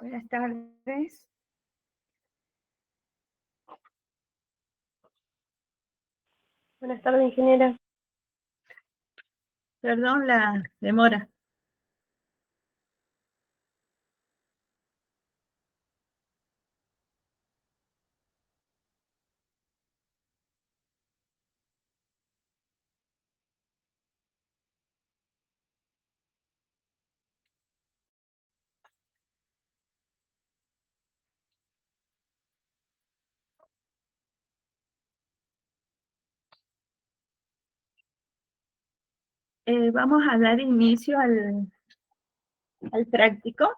Buenas tardes. Buenas tardes, ingeniera. Perdón la demora. Vamos a dar inicio al práctico.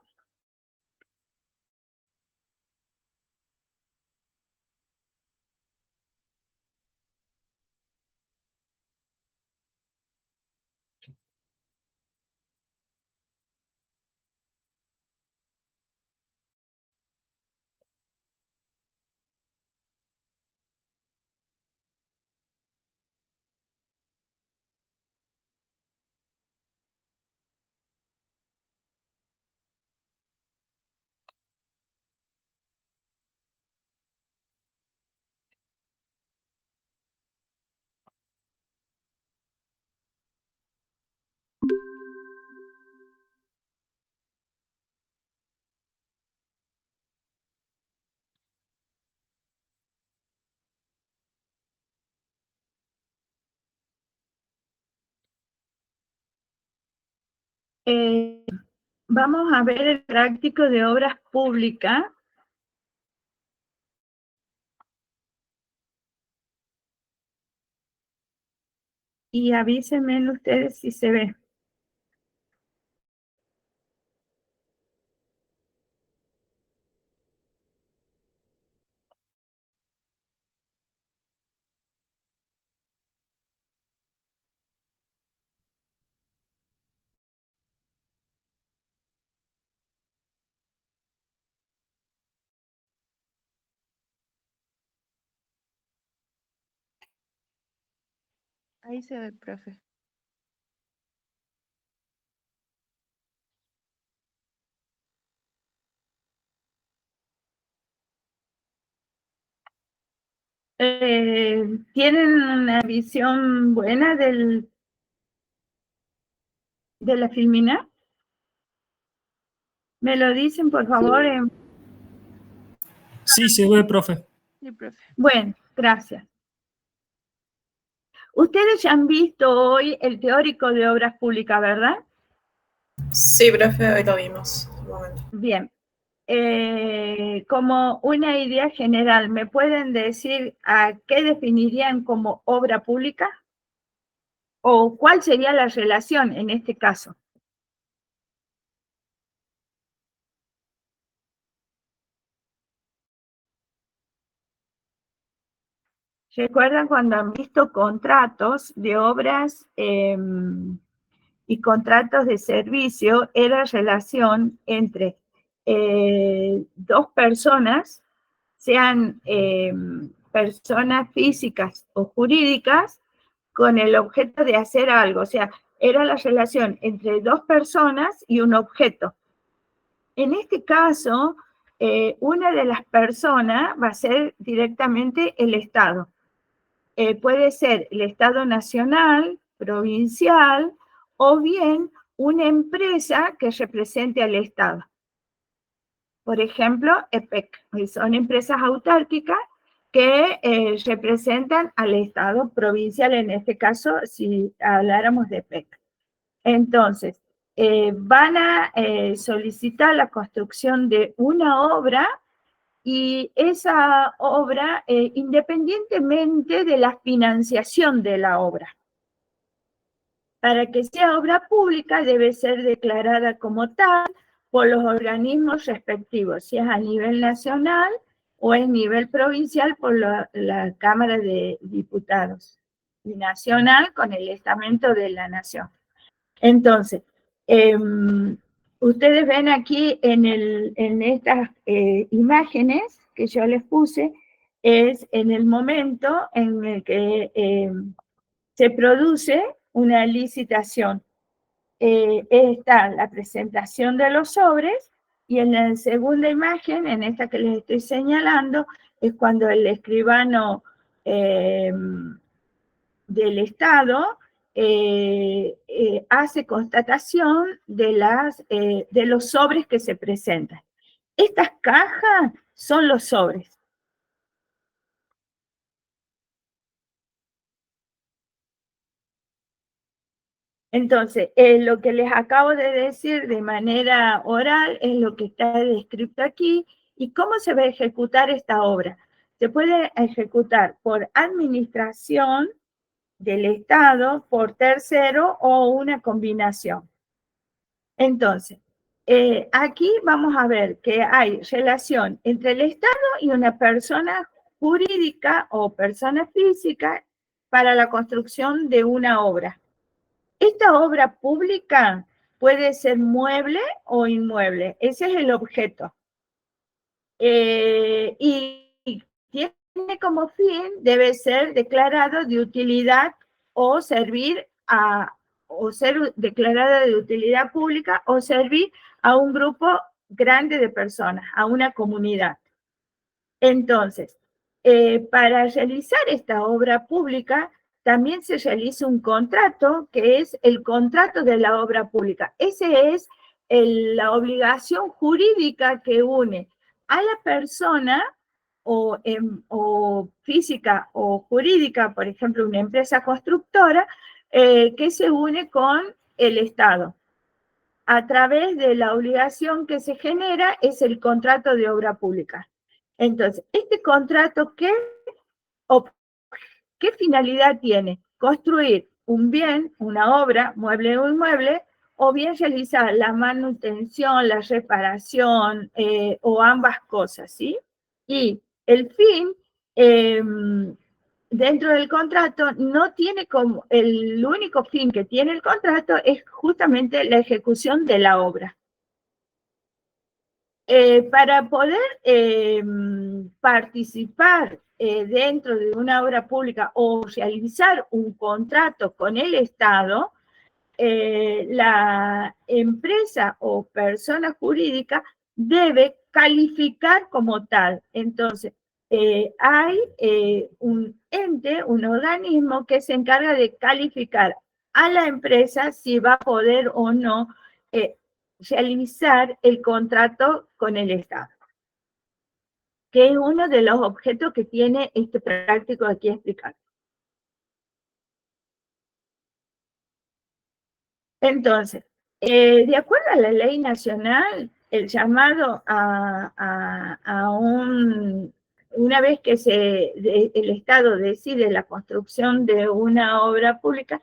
Vamos a ver el práctico de obras públicas. Y avísenme ustedes si se ve. Ahí se ve, profe. ¿Tienen una visión buena de la filmina? ¿Me lo dicen, por favor? Sí, se ve, profe. Sí, profe. Bueno, gracias. Ustedes ya han visto hoy el teórico de obras públicas, ¿verdad? Sí, profe, hoy lo vimos. Un momento. Bien. Como una idea general, ¿me pueden decir a qué definirían como obra pública? ¿O cuál sería la relación en este caso? ¿Recuerdan cuando han visto contratos de obras y contratos de servicio? Era relación entre dos personas, sean personas físicas o jurídicas, con el objeto de hacer algo. O sea, era la relación entre dos personas y un objeto. En este caso, una de las personas va a ser directamente el Estado. Puede ser el Estado nacional, provincial, o bien una empresa que represente al Estado. Por ejemplo, EPEC, son empresas autárquicas que representan al Estado provincial, en este caso, si habláramos de EPEC. Entonces, van a solicitar la construcción de una obra, y esa obra, independientemente de la financiación de la obra, para que sea obra pública, debe ser declarada como tal por los organismos respectivos, si es a nivel nacional o a nivel provincial por la Cámara de Diputados, y nacional con el estamento de la Nación. Entonces, ustedes ven aquí en estas imágenes que yo les puse, es en el momento en el que se produce una licitación. Está la presentación de los sobres Y en la segunda imagen, en esta que les estoy señalando, es cuando el escribano del Estado hace constatación de los sobres que se presentan. Estas cajas son los sobres. Entonces, lo que les acabo de decir de manera oral es lo que está descrito aquí. ¿Y cómo se va a ejecutar esta obra? Se puede ejecutar por administración del Estado, por tercero o una combinación. Entonces, aquí vamos a ver que hay relación entre el Estado y una persona jurídica o persona física para la construcción de una obra. Esta obra pública puede ser mueble o inmueble, ese es el objeto. Y tiene como fin, debe ser declarado de utilidad o servir o ser declarada de utilidad pública o servir a un grupo grande de personas, a una comunidad. Entonces, para realizar esta obra pública, también se realiza un contrato, que es el contrato de la obra pública. Esa es la obligación jurídica que une a la persona o física o jurídica, por ejemplo, una empresa constructora, que se une con el Estado. A través de la obligación que se genera es el contrato de obra pública. Entonces, este contrato, ¿qué finalidad tiene? Construir un bien, una obra, mueble o inmueble, o bien realizar la manutención, la reparación, o ambas cosas, ¿sí? Y el fin, dentro del contrato, no tiene como, el único fin que tiene el contrato es justamente la ejecución de la obra. Para poder participar dentro de una obra pública o realizar un contrato con el Estado, la empresa o persona jurídica debe calificar como tal. Entonces, hay un ente, un organismo que se encarga de calificar a la empresa si va a poder o no realizar el contrato con el Estado, que es uno de los objetos que tiene este práctico aquí explicado. Entonces, de acuerdo a la ley nacional, el llamado una vez que el Estado decide la construcción de una obra pública,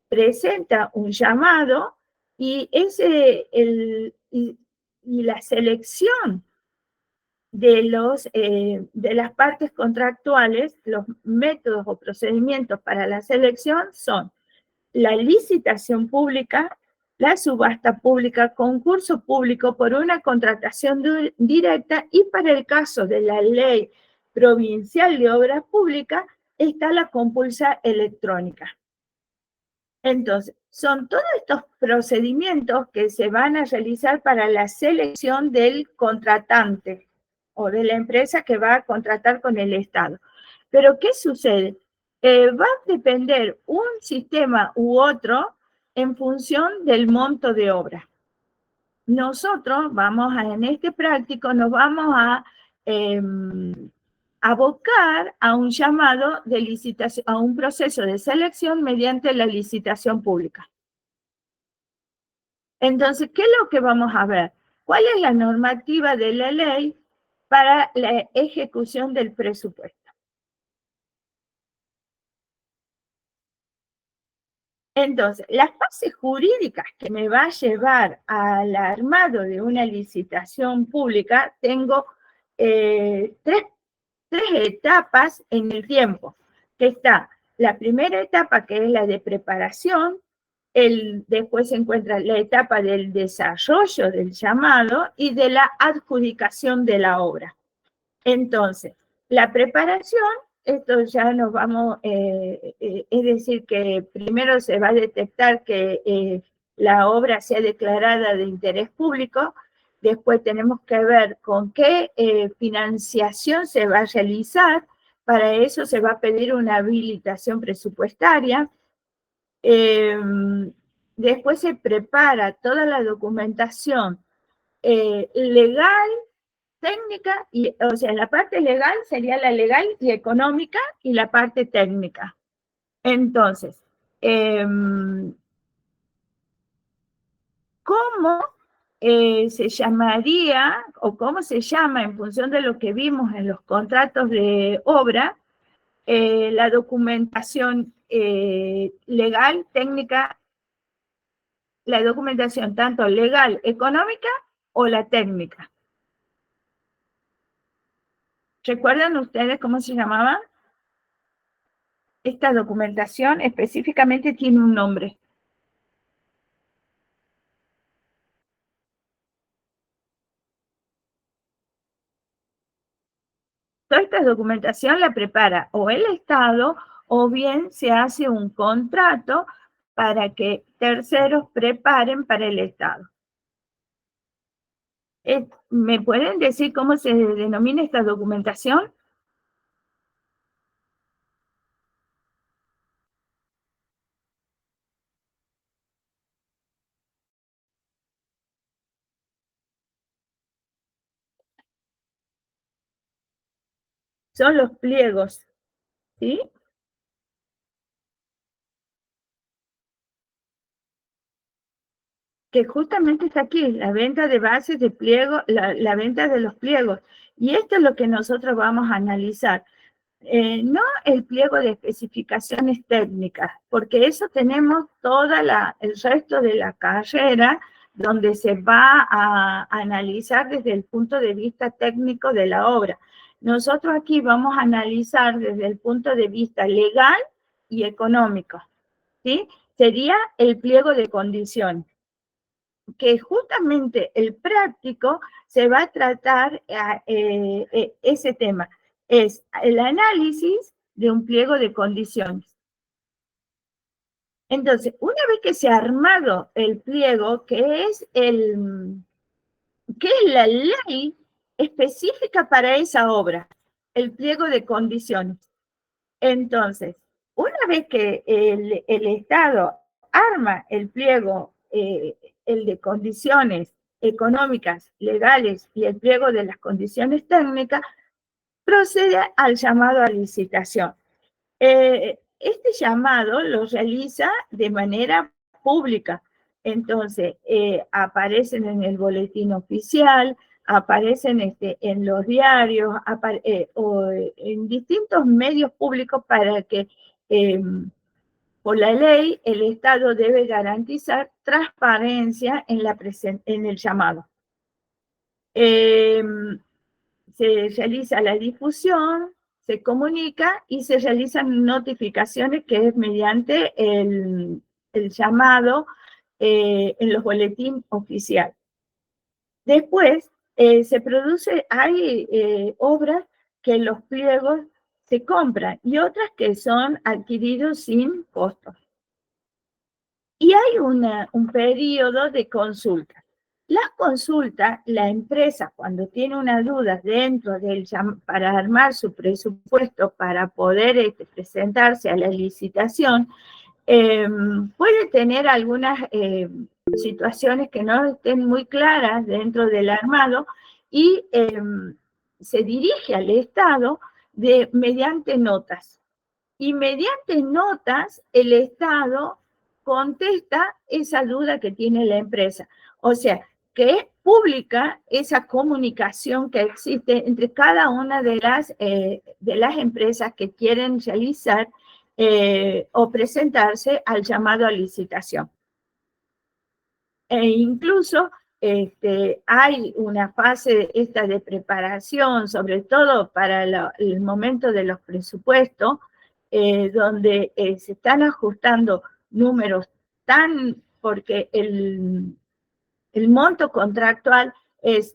presenta un llamado y la selección de las partes contractuales, los métodos o procedimientos para la selección son la licitación pública, la subasta pública, concurso público por una contratación directa, y para el caso de la ley provincial de obras públicas está la compulsa electrónica. Entonces, son todos estos procedimientos que se van a realizar para la selección del contratante o de la empresa que va a contratar con el Estado. Pero, ¿qué sucede? Va a depender un sistema u otro en función del monto de obra. Nosotros en este práctico nos vamos a abocar a un llamado de licitación, a un proceso de selección mediante la licitación pública. Entonces, ¿qué es lo que vamos a ver? ¿Cuál es la normativa de la ley para la ejecución del presupuesto? Entonces, las bases jurídicas que me va a llevar al armado de una licitación pública, tengo tres etapas en el tiempo, que está la primera etapa, que es la de preparación, después se encuentra la etapa del desarrollo del llamado y de la adjudicación de la obra. Entonces, la preparación, esto ya nos vamos, es decir, que primero se va a detectar que la obra sea declarada de interés público, Después tenemos que ver con qué financiación se va a realizar. Para eso se va a pedir una habilitación presupuestaria. Después se prepara toda la documentación legal, técnica, o sea, la parte legal sería la legal y económica y la parte técnica. Entonces, ¿cómo se llamaría o cómo se llama en función de lo que vimos en los contratos de obra, la documentación legal, técnica, la documentación tanto legal, económica o la técnica? ¿Recuerdan ustedes cómo se llamaba? Esta documentación específicamente tiene un nombre. Toda esta documentación la prepara o el Estado o bien se hace un contrato para que terceros preparen para el Estado. ¿Me pueden decir cómo se denomina esta documentación? Son los pliegos, ¿sí? Que justamente está aquí, la venta de bases de pliego, la venta de los pliegos. Y esto es lo que nosotros vamos a analizar. No el pliego de especificaciones técnicas, porque eso tenemos el resto de la carrera, donde se va a analizar desde el punto de vista técnico de la obra. Nosotros aquí vamos a analizar desde el punto de vista legal y económico, ¿sí? Sería el pliego de condiciones, que justamente el práctico se va a tratar ese tema, es el análisis de un pliego de condiciones. Entonces, una vez que se ha armado el pliego, que es la ley específica para esa obra, el pliego de condiciones. Entonces, una vez que el Estado arma el pliego, el de condiciones económicas, legales y el pliego de las condiciones técnicas, procede al llamado a licitación. Este llamado lo realiza de manera pública. Entonces, aparecen en el boletín oficial, aparecen en los diarios o en distintos medios públicos para que, por la ley, el Estado debe garantizar transparencia en el llamado. Se realiza la difusión, se comunica y se realizan notificaciones, que es mediante el llamado en los boletines oficiales. Después hay obras que los pliegos se compran y otras que son adquiridos sin costos. Y hay un periodo de consulta. Las consultas, la empresa cuando tiene una duda para armar su presupuesto para poder presentarse a la licitación, puede tener algunas situaciones que no estén muy claras dentro del armado y se dirige al Estado mediante notas. Y mediante notas el Estado contesta esa duda que tiene la empresa. O sea, que es pública esa comunicación que existe entre cada una de las empresas que quieren realizar o presentarse al llamado a licitación. E incluso hay una fase esta de preparación, sobre todo para el momento de los presupuestos, donde se están ajustando números porque el monto contractual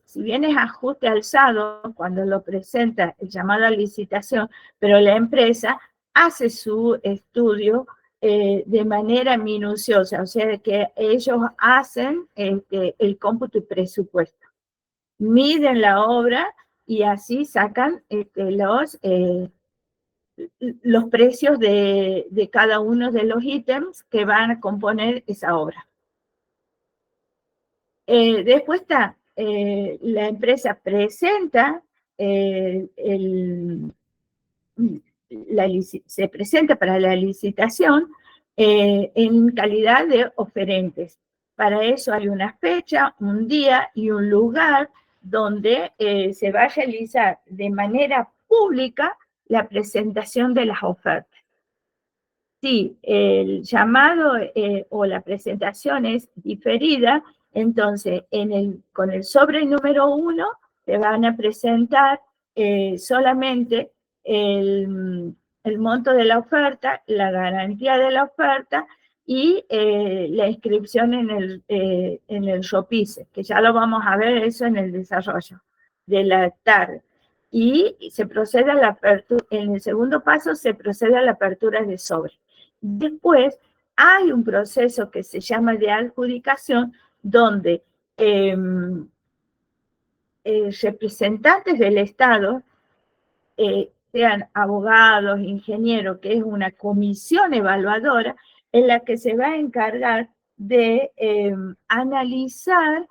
si bien es ajuste alzado cuando lo presenta el llamado a licitación, pero la empresa hace su estudio de manera minuciosa, o sea, que ellos hacen el cómputo y presupuesto. miden la obra y así sacan los precios de cada uno de los ítems que van a componer esa obra. Después está, la empresa presenta se presenta para la licitación en calidad de oferentes. Para eso hay una fecha, un día y un lugar donde se va a realizar de manera pública la presentación de las ofertas. Si el llamado o la presentación es diferida, entonces con el sobre número 1 te van a presentar solamente el monto de la oferta, la garantía de la oferta y la inscripción en el SOPICE, que ya lo vamos a ver eso en el desarrollo de la tarde. Y se procede a la apertura, en el segundo paso se procede a la apertura de sobre. Después hay un proceso que se llama de adjudicación, donde representantes del Estado, sean abogados, ingenieros, que es una comisión evaluadora, en la que se va a encargar de analizar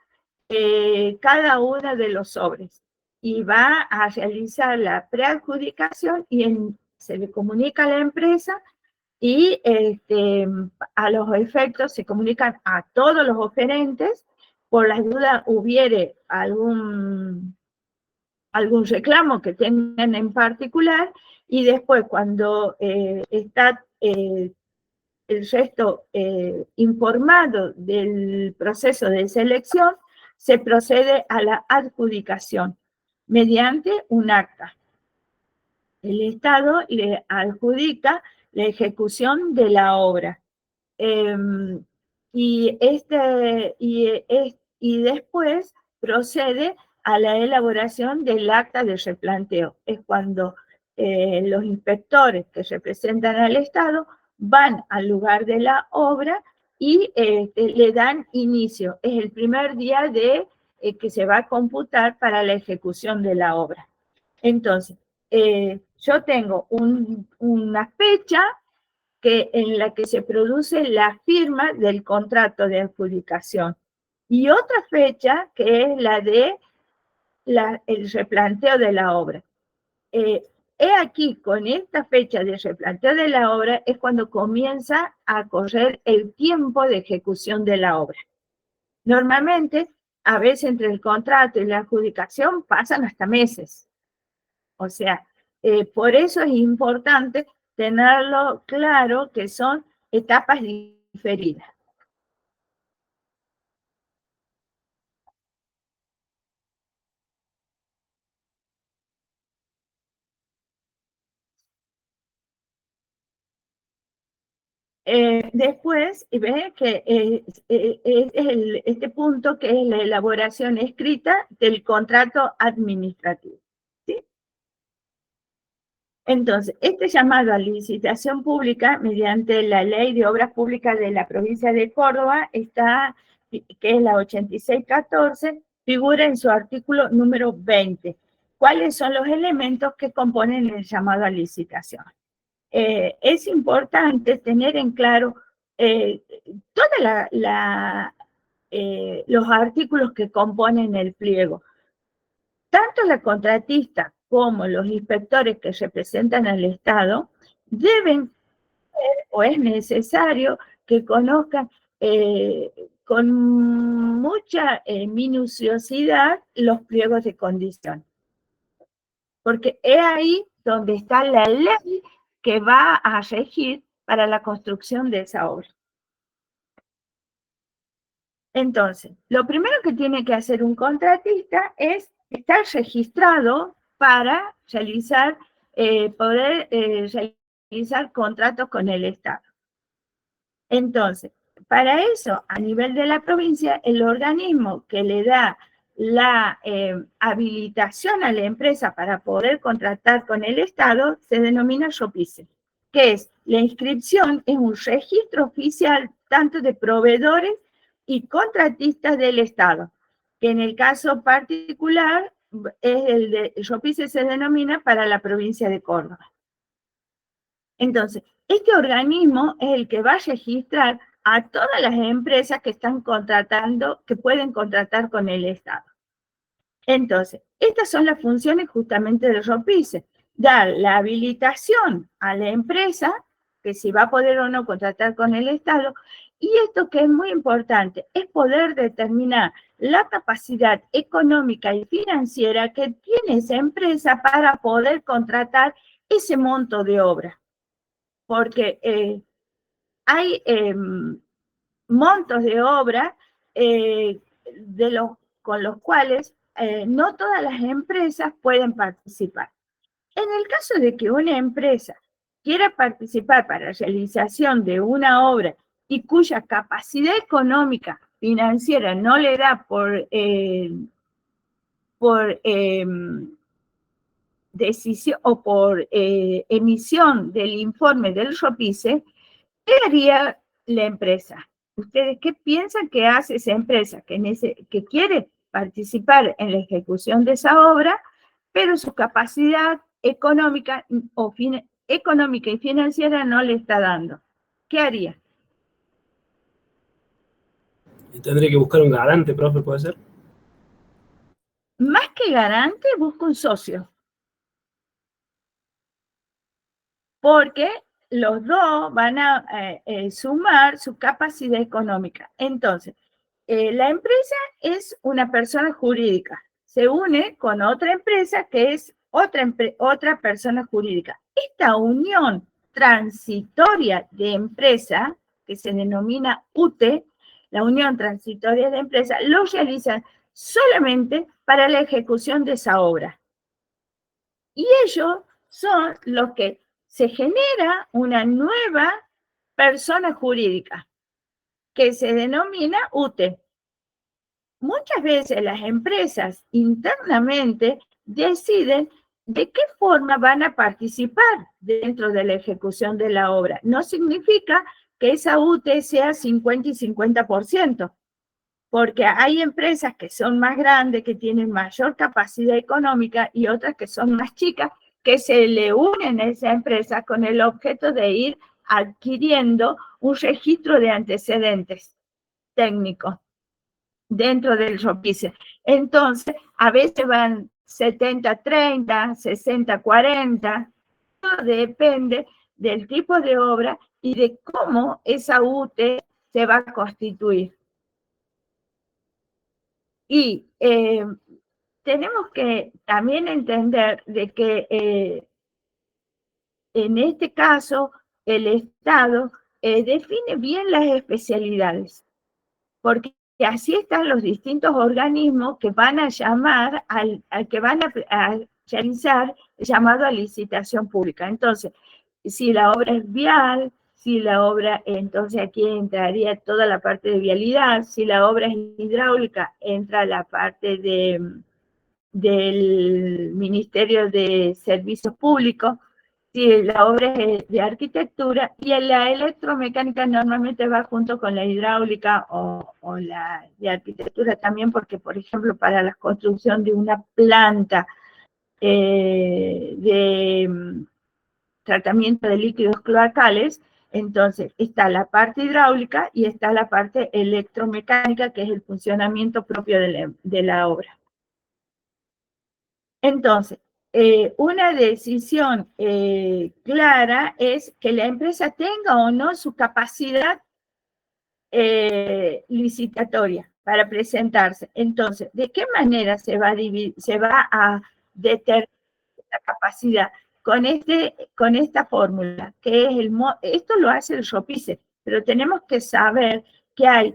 cada uno de los sobres y va a realizar la preadjudicación y se le comunica a la empresa y a los efectos se comunican a todos los oferentes. Por las dudas hubiere algún reclamo que tengan en particular, y después cuando está el resto informado del proceso de selección, se procede a la adjudicación mediante un acta. El Estado le adjudica la ejecución de la obra. Y después procede a la elaboración del acta de replanteo. Es cuando los inspectores que representan al Estado van al lugar de la obra y le dan inicio. Es el primer día que se va a computar para la ejecución de la obra. Entonces, yo tengo una fecha en la que se produce la firma del contrato de adjudicación. Y otra fecha que es la de el replanteo de la obra. He aquí, con esta fecha de replanteo de la obra, es cuando comienza a correr el tiempo de ejecución de la obra. Normalmente, a veces entre el contrato y la adjudicación pasan hasta meses. O sea, por eso es importante tenerlo claro que son etapas diferidas. Después, ve que este punto que es la elaboración escrita del contrato administrativo. ¿Sí? Entonces, este llamado a licitación pública mediante la Ley de Obras Públicas de la provincia de Córdoba, que es la 8614, figura en su artículo número 20. ¿Cuáles son los elementos que componen el llamado a licitación? Es importante tener en claro todos los artículos que componen el pliego. Tanto la contratista como los inspectores que representan al Estado deben o es necesario que conozcan con mucha minuciosidad los pliegos de condición. Porque es ahí donde está la ley que va a regir para la construcción de esa obra. Entonces, lo primero que tiene que hacer un contratista es estar registrado para poder realizar contratos con el Estado. Entonces, para eso, a nivel de la provincia, el organismo que le da la habilitación a la empresa para poder contratar con el Estado se denomina SOPICE, que es la inscripción en un registro oficial tanto de proveedores y contratistas del Estado. que en el caso particular es el de Yopice, se denomina para la provincia de Córdoba. Entonces, este organismo es el que va a registrar a todas las empresas que están contratando, que pueden contratar con el Estado. Entonces, estas son las funciones justamente del ROPICE: dar la habilitación a la empresa, que si va a poder o no contratar con el Estado, y esto que es muy importante, es poder determinar la capacidad económica y financiera que tiene esa empresa para poder contratar ese monto de obra. Porque hay montos de obra con los cuales no todas las empresas pueden participar. En el caso de que una empresa quiera participar para la realización de una obra y cuya capacidad económica financiera no le da por decisión o por emisión del informe del ROPICE, ¿qué haría la empresa? ¿Ustedes qué piensan que hace esa empresa que quiere participar en la ejecución de esa obra, pero su capacidad económica económica y financiera no le está dando? ¿Qué haría? Tendría que buscar un garante, profe, ¿puede ser? Más que garante, busca un socio. Porque los dos van a sumar su capacidad económica. Entonces, la empresa es una persona jurídica, se une con otra empresa que es otra persona jurídica. Esta unión transitoria de empresa, que se denomina UTE, la unión transitoria de empresa, lo realizan solamente para la ejecución de esa obra. Y ellos son los que se genera una nueva persona jurídica que se denomina UTE. Muchas veces las empresas internamente deciden de qué forma van a participar dentro de la ejecución de la obra. No significa que esa UTE sea 50 y 50%, porque hay empresas que son más grandes, que tienen mayor capacidad económica, y otras que son más chicas, que se le unen a esa empresa con el objeto de ir adquiriendo un registro de antecedentes técnicos dentro del ROPICE. Entonces, a veces van 70-30, 60-40, todo depende del tipo de obra y de cómo esa UTE se va a constituir. Y tenemos que también entender de que en este caso el Estado define bien las especialidades, porque así están los distintos organismos que van a llamar al que van a realizar el llamado a licitación pública. Entonces, si la obra es vial, si la obra, entonces aquí entraría toda la parte de vialidad; si la obra es hidráulica, entra la parte del Ministerio de Servicios Públicos; si la obra es de arquitectura, y la electromecánica normalmente va junto con la hidráulica o la de arquitectura también, porque, por ejemplo, para la construcción de una planta de tratamiento de líquidos cloacales, entonces está la parte hidráulica y está la parte electromecánica, que es el funcionamiento propio de la obra. Entonces, una decisión clara es que la empresa tenga o no su capacidad licitatoria para presentarse. Entonces, ¿de qué manera se va a determinar la capacidad? Con esta fórmula, que es esto lo hace el ROPICE, pero tenemos que saber que hay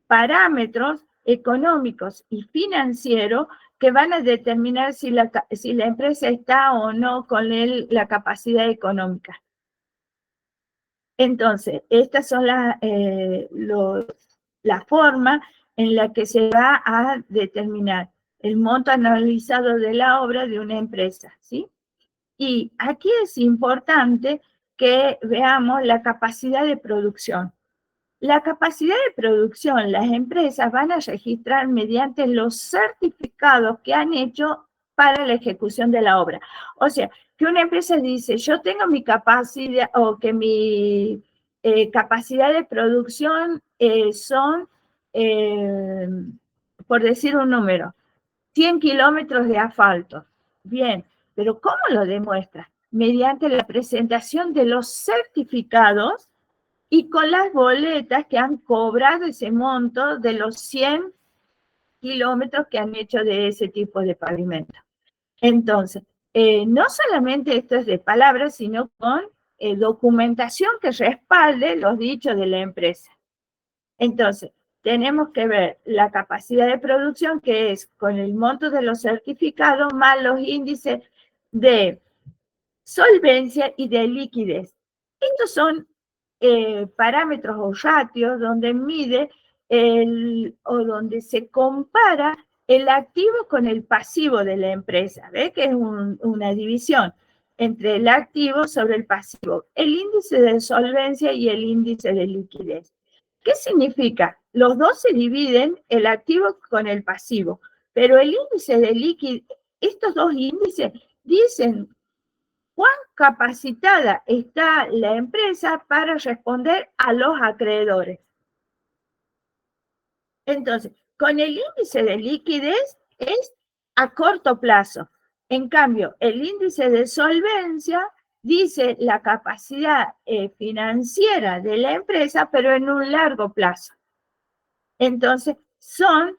parámetros económicos y financieros que van a determinar si la empresa está o no con la capacidad económica. Entonces, estas son la forma en la que se va a determinar el monto analizado de la obra de una empresa, ¿sí? Y aquí es importante que veamos la capacidad de producción. La capacidad de producción, las empresas van a registrar mediante los certificados que han hecho para la ejecución de la obra. O sea, que una empresa dice, yo tengo mi capacidad, o que mi capacidad de producción son, por decir un número, 100 kilómetros de asfalto. Bien, pero ¿cómo lo demuestra? Mediante la presentación de los certificados y con las boletas que han cobrado ese monto de los 100 kilómetros que han hecho de ese tipo de pavimento. Entonces, no solamente esto es de palabras, sino con documentación que respalde los dichos de la empresa. Entonces, tenemos que ver la capacidad de producción, que es con el monto de los certificados más los índices de solvencia y de liquidez. Estos son parámetros o ratios donde mide o donde se compara el activo con el pasivo de la empresa. ¿Ve? Que es una división entre el activo sobre el pasivo, el índice de solvencia y el índice de liquidez. ¿Qué significa? Los dos se dividen, el activo con el pasivo, pero el índice de liquidez, estos dos índices dicen cuán capacitada está la empresa para responder a los acreedores. Entonces, con el índice de liquidez es a corto plazo. En cambio, el índice de solvencia dice la capacidad financiera de la empresa, pero en un largo plazo. Entonces, son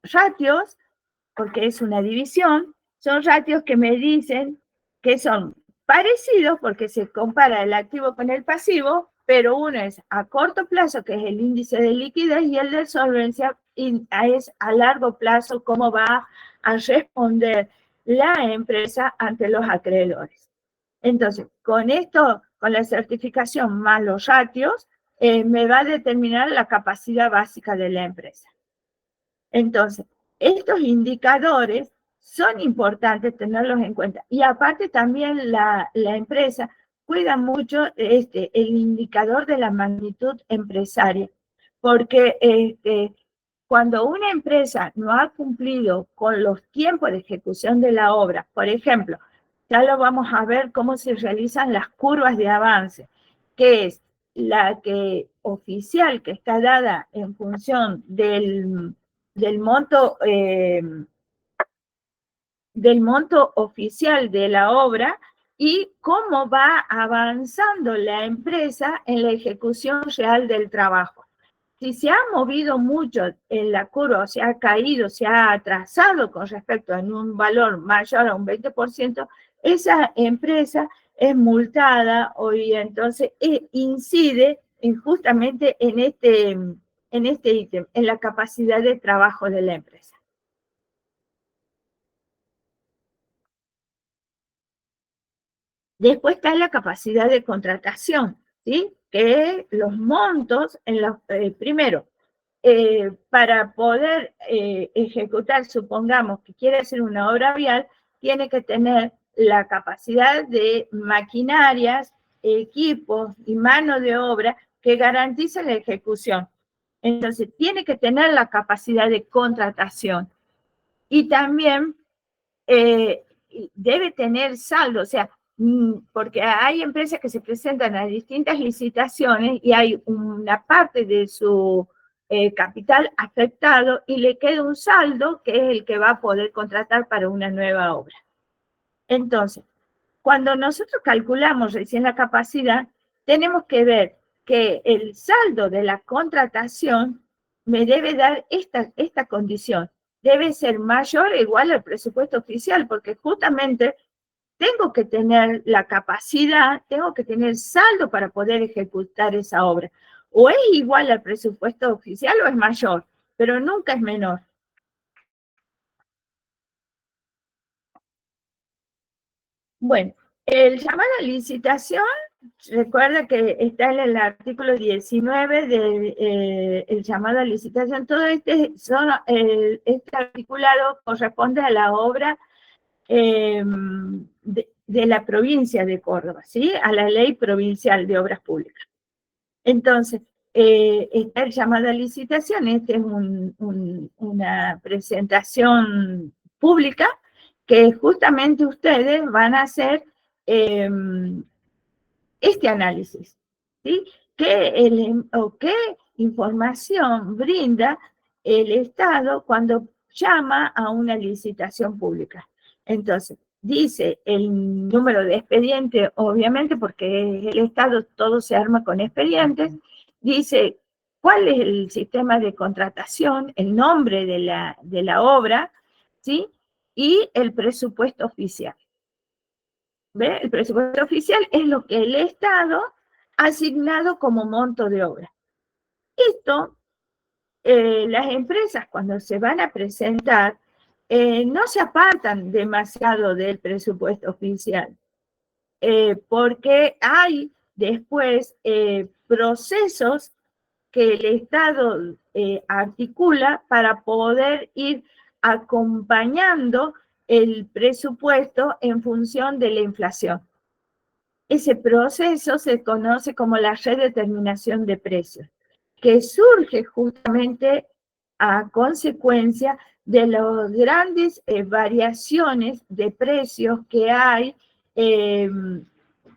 ratios, porque es una división, son ratios que me dicen que son parecidos porque se compara el activo con el pasivo, pero uno es a corto plazo, que es el índice de liquidez, y el de solvencia es a largo plazo, cómo va a responder la empresa ante los acreedores. Entonces, con esto, con la certificación más los ratios, me va a determinar la capacidad básica de la empresa. Entonces, estos indicadores son importantes tenerlos en cuenta. Y aparte también la empresa cuida mucho el indicador de la magnitud empresaria, porque cuando una empresa no ha cumplido con los tiempos de ejecución de la obra, por ejemplo, ya lo vamos a ver cómo se realizan las curvas de avance, que es la que oficial que está dada en función del monto oficial de la obra y cómo va avanzando la empresa en la ejecución real del trabajo. Si se ha movido mucho en la curva, o se ha caído, se ha atrasado con respecto a un valor mayor a un 20%, esa empresa es multada y entonces incide justamente en este ítem, en la capacidad de trabajo de la empresa. Después está la capacidad de contratación, ¿sí? Que los montos, primero, para poder ejecutar, supongamos que quiere hacer una obra vial, tiene que tener la capacidad de maquinarias, equipos y mano de obra que garantice la ejecución. Entonces, tiene que tener la capacidad de contratación. Y también debe tener saldo, o sea, porque hay empresas que se presentan a distintas licitaciones y hay una parte de su capital afectado y le queda un saldo que es el que va a poder contratar para una nueva obra. Entonces, cuando nosotros calculamos recién la capacidad, tenemos que ver que el saldo de la contratación me debe dar esta condición. Debe ser mayor o igual al presupuesto oficial, porque justamente tengo que tener la capacidad, tengo que tener saldo para poder ejecutar esa obra. O es igual al presupuesto oficial o es mayor, pero nunca es menor. Bueno, el llamado a licitación, recuerda que está en el artículo 19 del llamado a licitación. Todo este articulado corresponde a la obra de la provincia de Córdoba, ¿sí? A la Ley Provincial de Obras Públicas. Entonces, está el llamado a licitación, esta es una presentación pública que justamente ustedes van a hacer este análisis, ¿sí? ¿Qué información brinda el Estado cuando llama a una licitación pública? Entonces, dice el número de expediente, obviamente, porque el Estado todo se arma con expedientes, dice cuál es el sistema de contratación, el nombre de la obra, ¿sí? Y el presupuesto oficial. ¿Ve? El presupuesto oficial es lo que el Estado ha asignado como monto de obra. Esto, las empresas cuando se van a presentar, no se apartan demasiado del presupuesto oficial, porque hay después procesos que el Estado articula para poder ir acompañando el presupuesto en función de la inflación. Ese proceso se conoce como la redeterminación de precios, que surge justamente a consecuencia de las grandes variaciones de precios que hay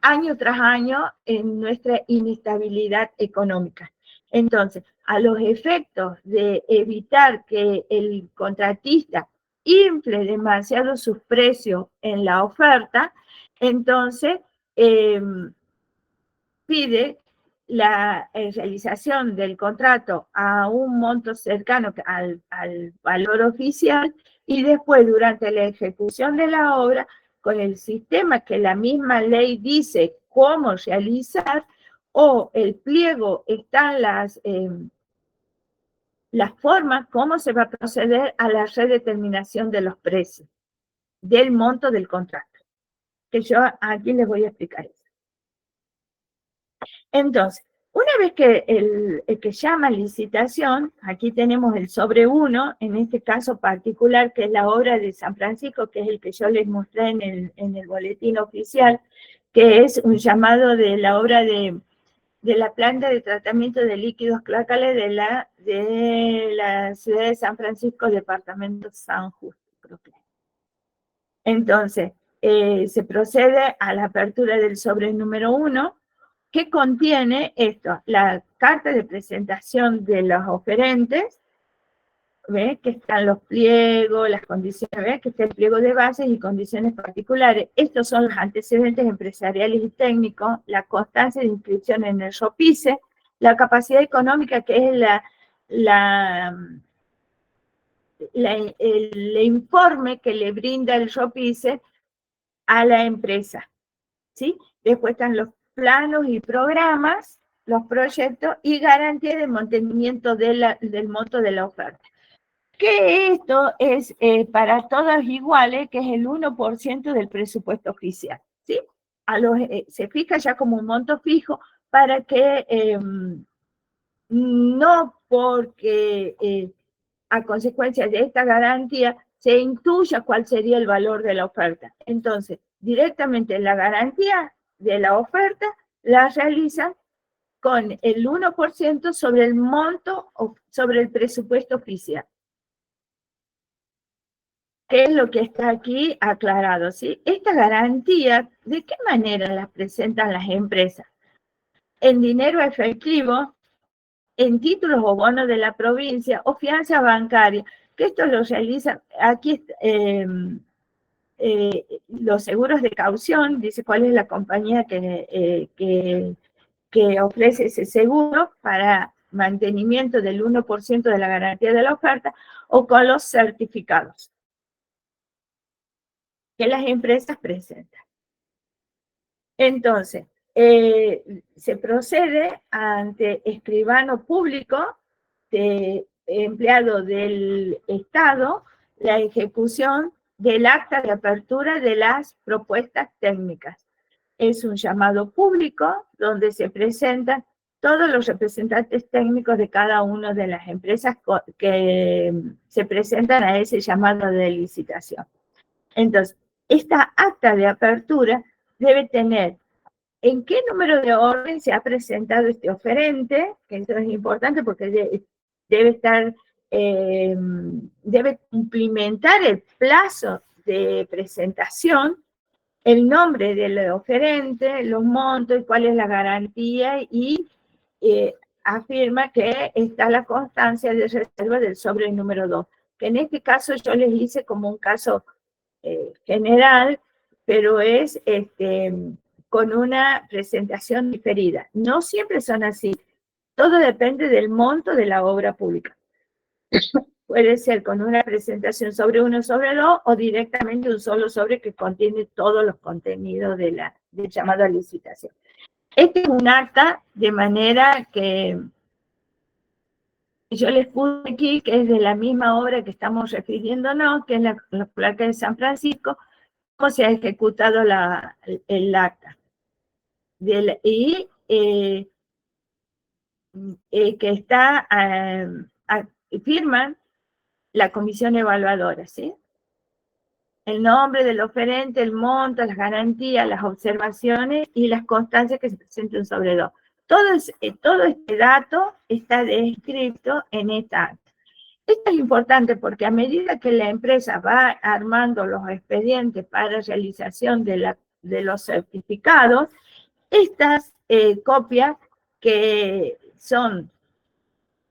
año tras año en nuestra inestabilidad económica. Entonces, a los efectos de evitar que el contratista infle demasiado sus precios en la oferta, entonces pide la realización del contrato a un monto cercano al valor oficial y después durante la ejecución de la obra, con el sistema que la misma ley dice cómo realizar, o el pliego están las formas, cómo se va a proceder a la redeterminación de los precios, del monto del contrato, que yo aquí les voy a explicar eso. Entonces, una vez que el que llama licitación, aquí tenemos el sobre 1, en este caso particular, que es la obra de San Francisco, que es el que yo les mostré en el boletín oficial, que es un llamado de la obra de la planta de tratamiento de líquidos cloacales de la ciudad de San Francisco, departamento San Justo, creo que. Entonces, se procede a la apertura del sobre número 1, que contiene esto, la carta de presentación de los oferentes, ¿ve? Que están los pliegos, las condiciones, ¿ve? Que está el pliego de bases y condiciones particulares. Estos son los antecedentes empresariales y técnicos, la constancia de inscripción en el ROPICE, la capacidad económica, que es el informe que le brinda el ROPICE a la empresa, ¿sí? Después están los planos y programas, los proyectos y garantía de mantenimiento del monto de la oferta. Que esto es para todas iguales, que es el 1% del presupuesto oficial, ¿sí? Se fija ya como un monto fijo para que no porque a consecuencia de esta garantía se intuya cuál sería el valor de la oferta. Entonces, directamente la garantía de la oferta la realizan con el 1% sobre el monto o sobre el presupuesto oficial. ¿Qué es lo que está aquí aclarado? ¿Sí? Esta garantía, ¿de qué manera la presentan las empresas? En dinero efectivo, en títulos o bonos de la provincia o fianza bancaria, que esto lo realizan, aquí los seguros de caución, dice cuál es la compañía que ofrece ese seguro para mantenimiento del 1% de la garantía de la oferta, o con los certificados que las empresas presentan. Entonces, se procede ante escribano público, empleado del Estado, la ejecución del acta de apertura de las propuestas técnicas. Es un llamado público donde se presentan todos los representantes técnicos de cada una de las empresas que se presentan a ese llamado de licitación. Entonces, esta acta de apertura debe tener en qué número de orden se ha presentado este oferente, que eso es importante porque debe estar, debe cumplimentar el plazo de presentación, el nombre del oferente, los montos y cuál es la garantía, y afirma que está la constancia de reserva del sobre número 2, que en este caso yo les hice como un caso general, pero es con una presentación diferida. No siempre son así. Todo depende del monto de la obra pública. Puede ser con una presentación sobre 1 sobre 2 o directamente un solo sobre que contiene todos los contenidos del llamado a licitación. Este es un acta de manera que yo les puse aquí, que es de la misma obra que estamos refiriéndonos, que es la placa de San Francisco, cómo se ha ejecutado el acta. Y que está, firman la comisión evaluadora, ¿sí? El nombre del oferente, el monto, las garantías, las observaciones y las constancias que se presenten sobre 2. Todo este dato está descrito en esta acta. Esto es importante porque a medida que la empresa va armando los expedientes para realización de los certificados, estas copias que son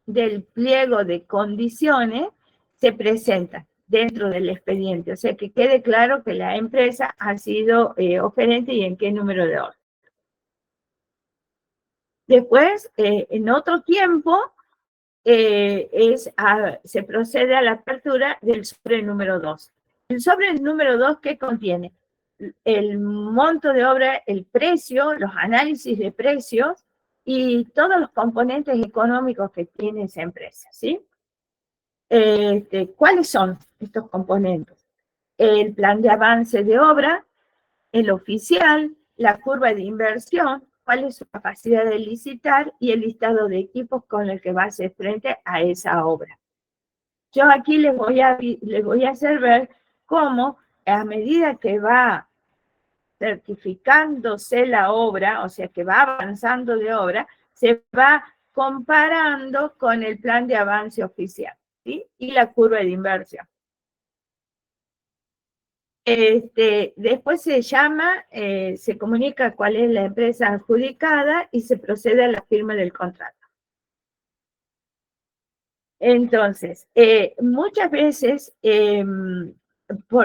del pliego de condiciones se presentan dentro del expediente. O sea, que quede claro que la empresa ha sido oferente y en qué número de orden. Después, en otro tiempo, se procede a la apertura del sobre número 2. El sobre número 2, ¿qué contiene? El monto de obra, el precio, los análisis de precios y todos los componentes económicos que tiene esa empresa, ¿sí? ¿Cuáles son estos componentes? El plan de avance de obra, el oficial, la curva de inversión, cuál es su capacidad de licitar y el listado de equipos con el que va a hacer frente a esa obra. Yo aquí les voy a hacer ver cómo a medida que va certificándose la obra, o sea que va avanzando de obra, se va comparando con el plan de avance oficial, ¿sí? Y la curva de inversión. Después se comunica cuál es la empresa adjudicada y se procede a la firma del contrato. Entonces, muchas veces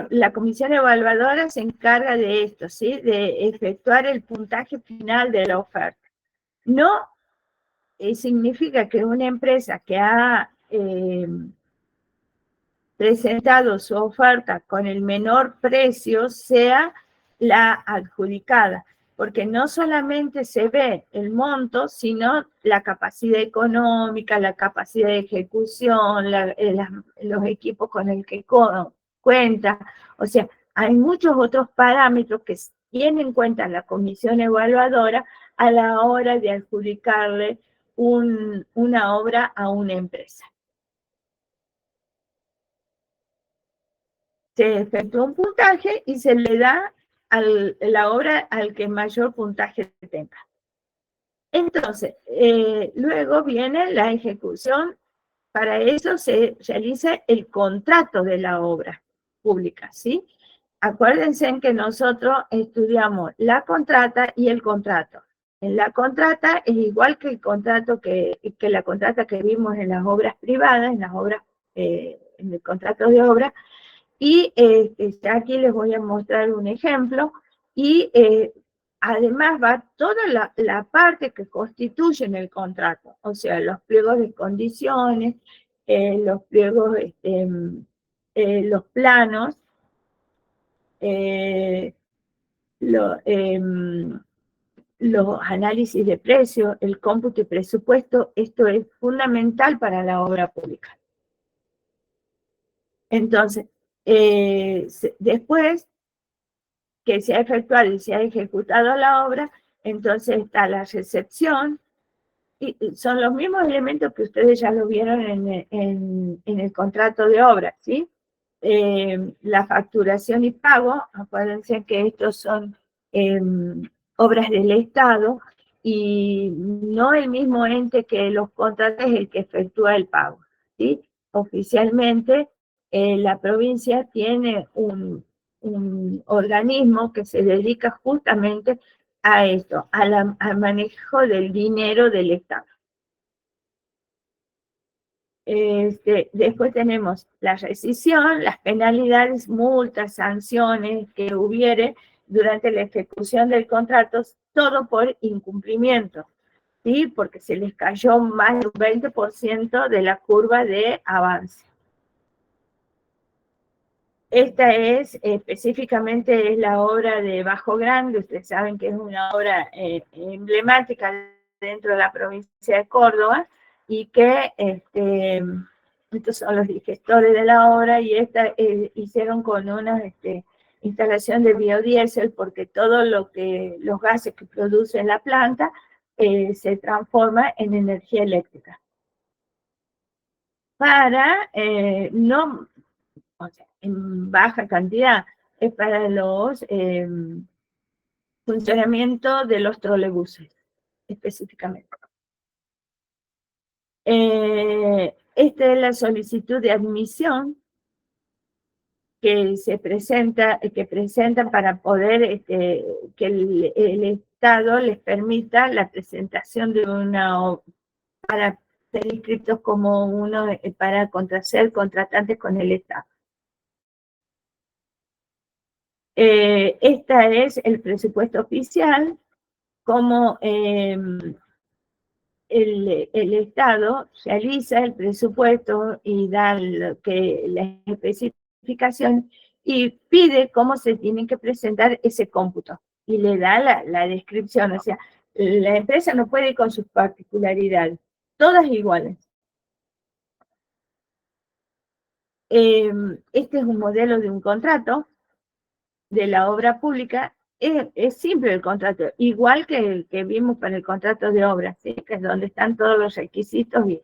la comisión evaluadora se encarga de esto, ¿sí? De efectuar el puntaje final de la oferta. No significa que una empresa que ha presentado su oferta con el menor precio sea la adjudicada, porque no solamente se ve el monto, sino la capacidad económica, la capacidad de ejecución, los equipos con el que cuenta. O sea, hay muchos otros parámetros que tiene en cuenta la comisión evaluadora a la hora de adjudicarle una obra a una empresa. Se efectúa un puntaje y se le da la obra al que mayor puntaje tenga. Entonces, luego viene la ejecución. Para eso se realiza el contrato de la obra pública, ¿sí? Acuérdense en que nosotros estudiamos la contrata y el contrato. En la contrata es igual que el contrato que la contrata que vimos en las obras privadas, en el contrato de obra. Y aquí les voy a mostrar un ejemplo. Y además va toda la parte que constituye en el contrato, o sea, los pliegos de condiciones, los pliegos, los planos, los análisis de precio, el cómputo y presupuesto. Esto es fundamental para la obra pública. Entonces, después que se ha efectuado y se ha ejecutado la obra, entonces está la recepción, y son los mismos elementos que ustedes ya lo vieron en el contrato de obra, ¿sí? La facturación y pago, acuérdense que estos son obras del Estado, y no el mismo ente que los contrata es el que efectúa el pago, ¿sí? Oficialmente, la provincia tiene un organismo que se dedica justamente a esto, al manejo del dinero del Estado. Después tenemos la rescisión, las penalidades, multas, sanciones que hubiere durante la ejecución del contrato, todo por incumplimiento, ¿sí? Porque se les cayó más de un 20% de la curva de avance. Esta es específicamente la obra de Bajo Grande. Ustedes saben que es una obra emblemática dentro de la provincia de Córdoba, y que estos son los digestores de la obra, y esta hicieron con una instalación de biodiesel, porque todo lo que los gases que produce la planta se transforma en energía eléctrica. Para no, o sea, en baja cantidad, es para los funcionamiento de los trolebuses, específicamente. Esta es la solicitud de admisión que se presenta, que presentan para poder que el Estado les permita la presentación de una, para ser inscritos como uno, para ser contratantes con el Estado. Esta es el presupuesto oficial, como el Estado realiza el presupuesto y da la especificación, y pide cómo se tiene que presentar ese cómputo, y le da la descripción. O sea, la empresa no puede ir con sus particularidades, todas iguales. Este es un modelo de un contrato de la obra pública. Es simple el contrato, igual que el que vimos para el contrato de obra, ¿sí? Que es donde están todos los requisitos, y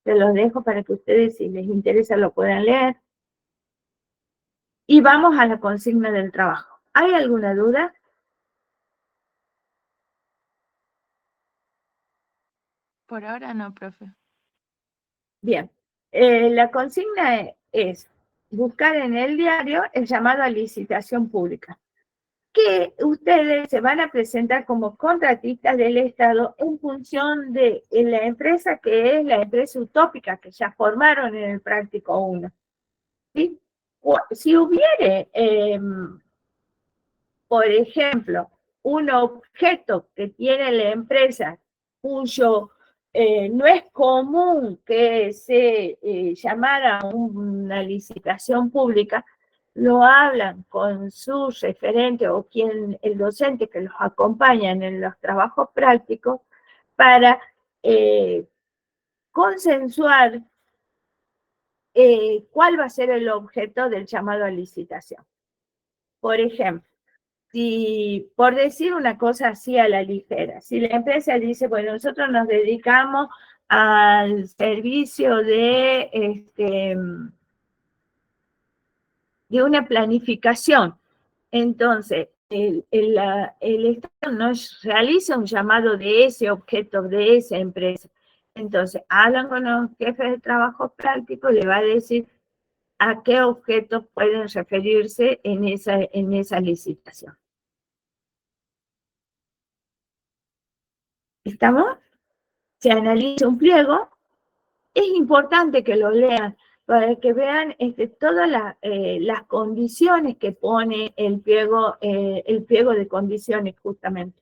se los dejo para que ustedes, si les interesa, lo puedan leer. Y vamos a la consigna del trabajo. ¿Hay alguna duda? Por ahora no, profe. Bien. La consigna es buscar en el diario el llamado a licitación pública, que ustedes se van a presentar como contratistas del Estado en función de la empresa, que es la empresa utópica que ya formaron en el práctico 1. ¿Sí? Si hubiere, por ejemplo, un objeto que tiene la empresa cuyo no es común que se llamara una licitación pública, lo hablan con su referente o el docente que los acompaña en los trabajos prácticos, para consensuar cuál va a ser el objeto del llamado a licitación. Por ejemplo, si, por decir una cosa así a la ligera, si la empresa dice, bueno, nosotros nos dedicamos al servicio de una planificación, entonces el Estado nos realiza un llamado de ese objeto, de esa empresa. Entonces, hablan con los jefes de trabajo práctico, le va a decir a qué objetos pueden referirse en esa licitación. ¿Estamos? Se analiza un pliego. Es importante que lo lean para que vean todas las condiciones que pone el pliego de condiciones, justamente.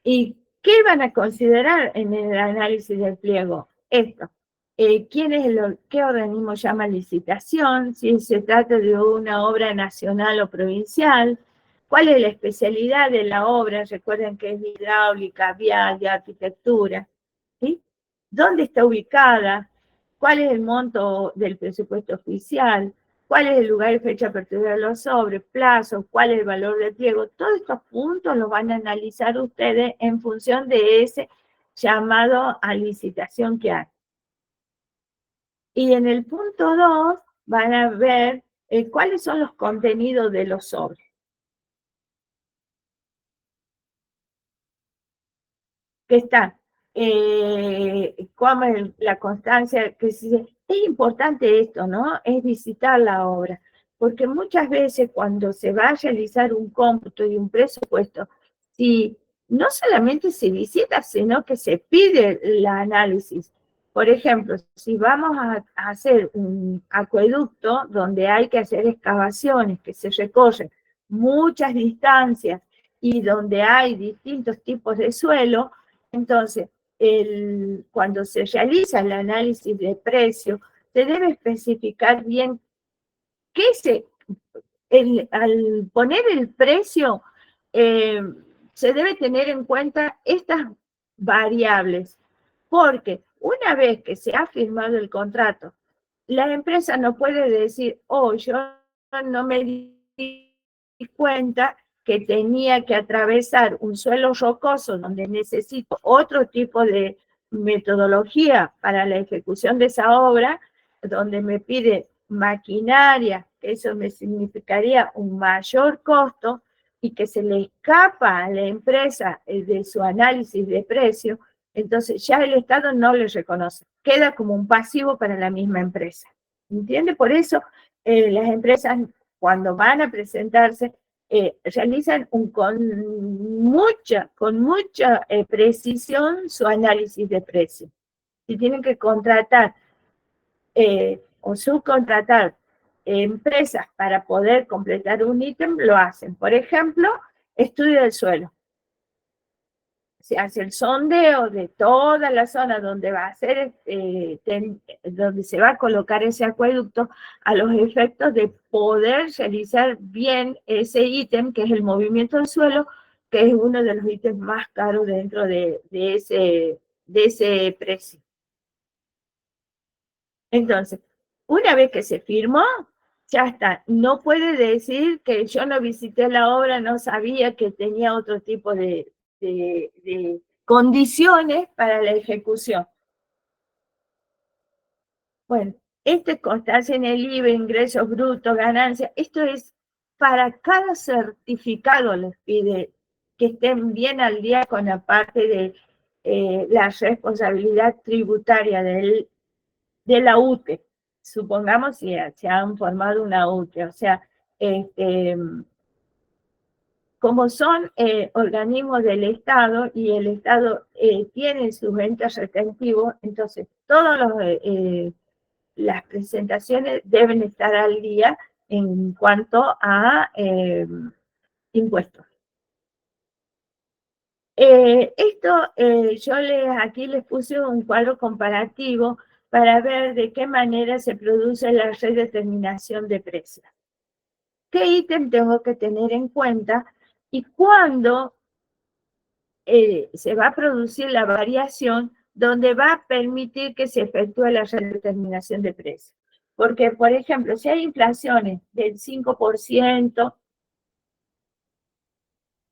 ¿Y qué van a considerar en el análisis del pliego? Esto. ¿Qué organismo llama licitación? Si se trata de una obra nacional o provincial. ¿Cuál es la especialidad de la obra? Recuerden que es hidráulica, vial, de arquitectura. ¿Sí? ¿Dónde está ubicada? ¿Cuál es el monto del presupuesto oficial? ¿Cuál es el lugar y fecha de apertura de los sobres? ¿Plazos? ¿Cuál es el valor del pliego? Todos estos puntos los van a analizar ustedes en función de ese llamado a licitación que hay. Y en el punto 2 van a ver cuáles son los contenidos de los sobres. que está como la constancia, que es importante esto, ¿no? Es visitar la obra, porque muchas veces cuando se va a realizar un cómputo y un presupuesto, si no solamente se visita, sino que se pide el análisis. Por ejemplo, si vamos a hacer un acueducto donde hay que hacer excavaciones, que se recorren muchas distancias y donde hay distintos tipos de suelo, entonces, cuando se realiza el análisis de precio, se debe especificar bien qué al poner el precio, se debe tener en cuenta estas variables, porque una vez que se ha firmado el contrato, la empresa no puede decir, oh, yo no me di cuenta que tenía que atravesar un suelo rocoso donde necesito otro tipo de metodología para la ejecución de esa obra, donde me pide maquinaria, que eso me significaría un mayor costo y que se le escapa a la empresa de su análisis de precio, entonces ya el Estado no le reconoce, queda como un pasivo para la misma empresa. ¿Entiende? Por eso las empresas cuando van a presentarse realizan con mucha precisión su análisis de precio. Si tienen que contratar o subcontratar empresas para poder completar un ítem, lo hacen. Por ejemplo, estudio del suelo. Se hace el sondeo de toda la zona donde va a ser, donde se va a colocar ese acueducto, a los efectos de poder realizar bien ese ítem, que es el movimiento del suelo, que es uno de los ítems más caros dentro de ese precio. Entonces, una vez que se firmó, ya está. No puede decir que yo no visité la obra, no sabía que tenía otro tipo de condiciones para la ejecución. Bueno, esto es constancia en el IVA, ingresos brutos, ganancias. Esto es para cada certificado, les pide que estén bien al día con la parte de la responsabilidad tributaria de la UTE. Supongamos si se han formado una UTE, o sea, como son organismos del Estado y el Estado tiene sus entes retentivos, entonces todas las presentaciones deben estar al día en cuanto a impuestos. Yo aquí les puse un cuadro comparativo para ver de qué manera se produce la redeterminación de precios. ¿Qué ítem tengo que tener en cuenta? Y cuándo se va a producir la variación donde va a permitir que se efectúe la redeterminación de precios. Porque, por ejemplo, si hay inflaciones del 5%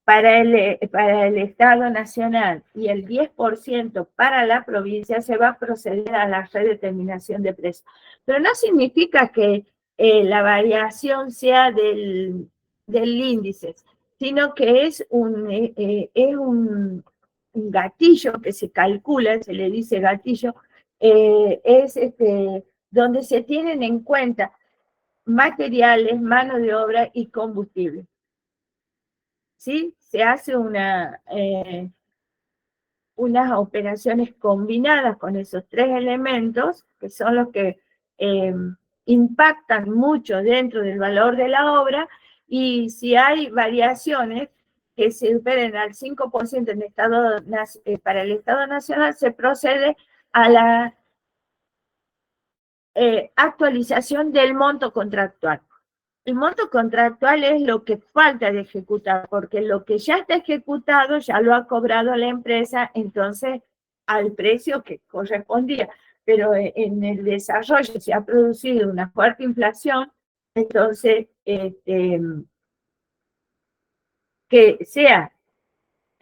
para el Estado Nacional y el 10% para la provincia, se va a proceder a la redeterminación de precios. Pero no significa que la variación sea del índice, sino que es un gatillo que se calcula, se le dice gatillo, es donde se tienen en cuenta materiales, mano de obra y combustible. ¿Sí? Se hace unas operaciones combinadas con esos tres elementos, que son los que impactan mucho dentro del valor de la obra, y si hay variaciones que se superen al 5% para el Estado Nacional, se procede a la actualización del monto contractual. El monto contractual es lo que falta de ejecutar, porque lo que ya está ejecutado ya lo ha cobrado la empresa, entonces al precio que correspondía. Pero en el desarrollo se ha producido una fuerte inflación, entonces que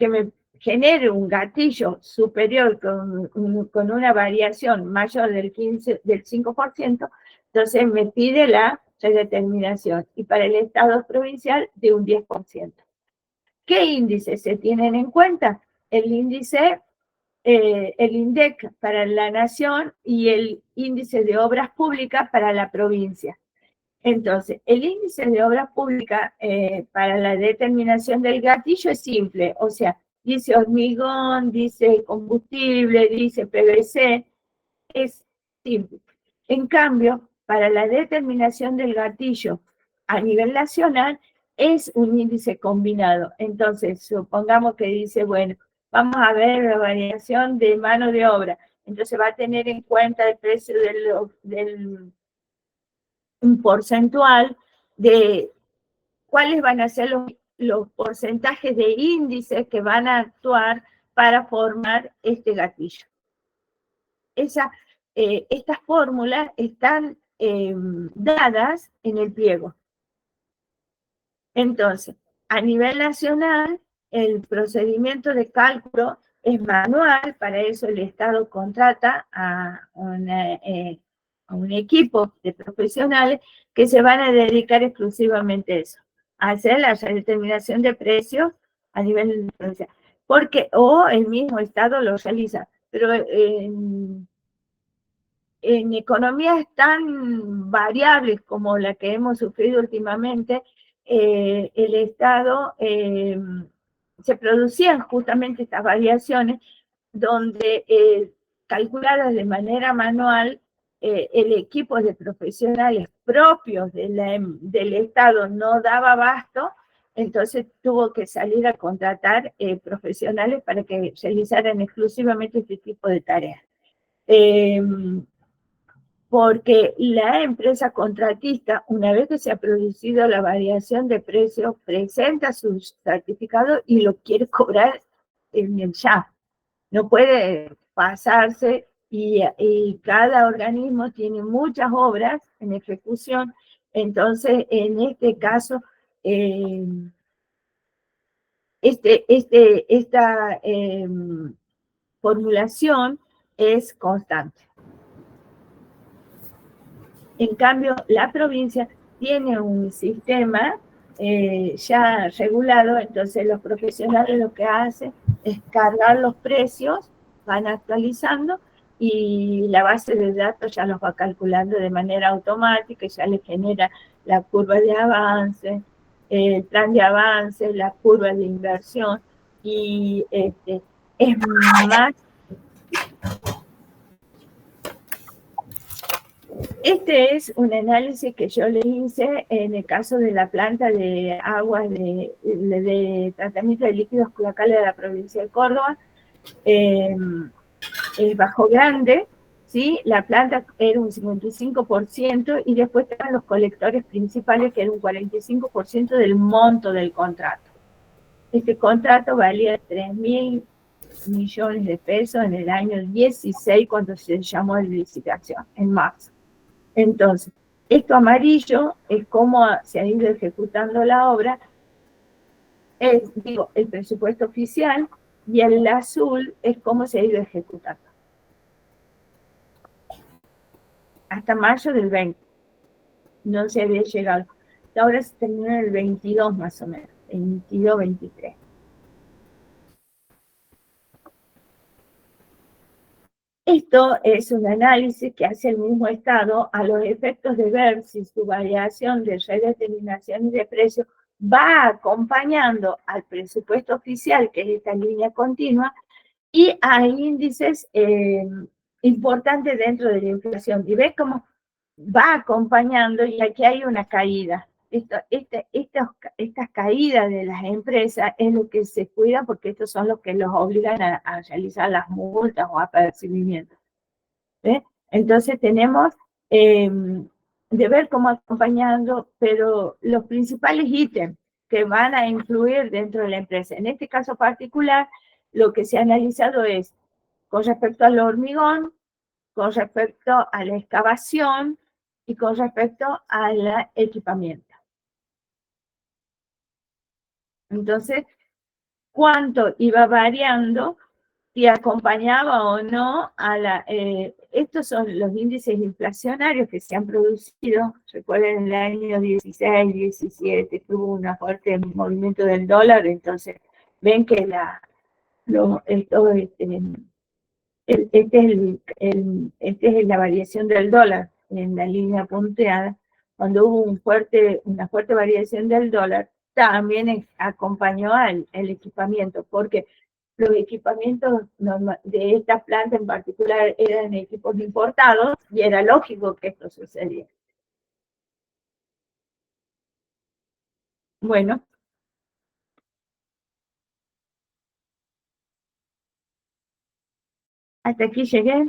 me genere un gatillo superior con una variación mayor del 5%, entonces me pide la redeterminación, y para el Estado provincial de un 10%. ¿Qué índices se tienen en cuenta? El índice el INDEC para la nación y el índice de obras públicas para la provincia. Entonces, el índice de obras públicas para la determinación del gatillo es simple, o sea, dice hormigón, dice combustible, dice PVC, es simple. En cambio, para la determinación del gatillo a nivel nacional es un índice combinado. Entonces, supongamos que dice, bueno, vamos a ver la variación de mano de obra. Entonces va a tener en cuenta el precio un porcentual de cuáles van a ser los porcentajes de índices que van a actuar para formar este gatillo. Estas fórmulas están dadas en el pliego. Entonces, a nivel nacional, el procedimiento de cálculo es manual, para eso el Estado contrata a un equipo de profesionales que se van a dedicar exclusivamente a eso, a hacer la determinación de precios a nivel provincial. O el mismo Estado lo realiza, pero en economías tan variables como la que hemos sufrido últimamente, el Estado se producían justamente estas variaciones donde calculadas de manera manual, el equipo de profesionales propios del Estado no daba abasto, entonces tuvo que salir a contratar profesionales para que realizaran exclusivamente este tipo de tareas. Porque la empresa contratista, una vez que se ha producido la variación de precios, presenta su certificado y lo quiere cobrar en el ya. No puede pasarse y cada organismo tiene muchas obras en ejecución. Entonces, en este caso, esta formulación es constante. En cambio, la provincia tiene un sistema ya regulado, entonces los profesionales lo que hacen es cargar los precios, van actualizando y la base de datos ya los va calculando de manera automática y ya les genera la curva de avance, el plan de avance, la curva de inversión y es más. Este es un análisis que yo le hice en el caso de la planta de aguas de tratamiento de líquidos cloacales de la provincia de Córdoba. Es Bajo Grande, ¿sí? La planta era un 55% y después estaban los colectores principales, que era un 45% del monto del contrato. Este contrato valía 3.000 millones de pesos en el año 16, cuando se llamó de licitación, en marzo. Entonces, esto amarillo es cómo se ha ido ejecutando la obra, el presupuesto oficial, y el azul es cómo se ha ido ejecutando. Hasta mayo del 20. No se había llegado. Ahora se terminó en el 22 más o menos, 22, 23. Esto es un análisis que hace el mismo Estado a los efectos de ver si su variación de redeterminación y de precio va acompañando al presupuesto oficial, que es esta línea continua, y a índices importantes dentro de la inflación. Y ves cómo va acompañando y aquí hay una caída. Estas caídas de las empresas es lo que se cuida porque estos son los que los obligan a realizar las multas o apercibimientos. Entonces tenemos de ver cómo acompañando, pero los principales ítems que van a influir dentro de la empresa. En este caso particular, lo que se ha analizado es con respecto al hormigón, con respecto a la excavación y con respecto al equipamiento. Entonces, cuánto iba variando si acompañaba o no a estos son los índices inflacionarios que se han producido. Recuerden, en el año 16, 17, que hubo un fuerte movimiento del dólar, entonces ven que Esta es la variación del dólar en la línea punteada. Cuando hubo una fuerte variación del dólar, también acompañó el equipamiento, porque los equipamientos de esta planta en particular eran equipos importados y era lógico que esto sucediera. Bueno. Hasta aquí llegué.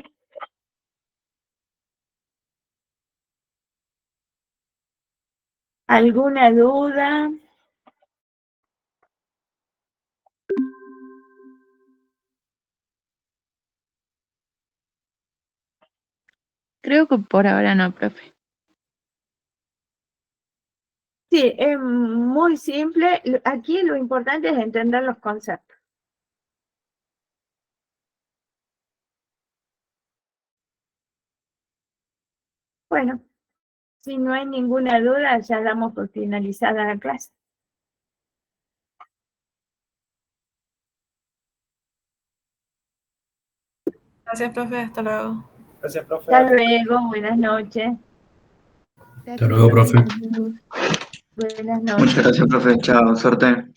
¿Alguna duda? Creo que por ahora no, profe. Sí, es muy simple. Aquí lo importante es entender los conceptos. Bueno, si no hay ninguna duda, ya damos por finalizada la clase. Gracias, profe. Hasta luego. Gracias, profe. Hasta luego, buenas noches. Hasta luego, profe. Buenas noches. Muchas gracias, profe. Chao, suerte.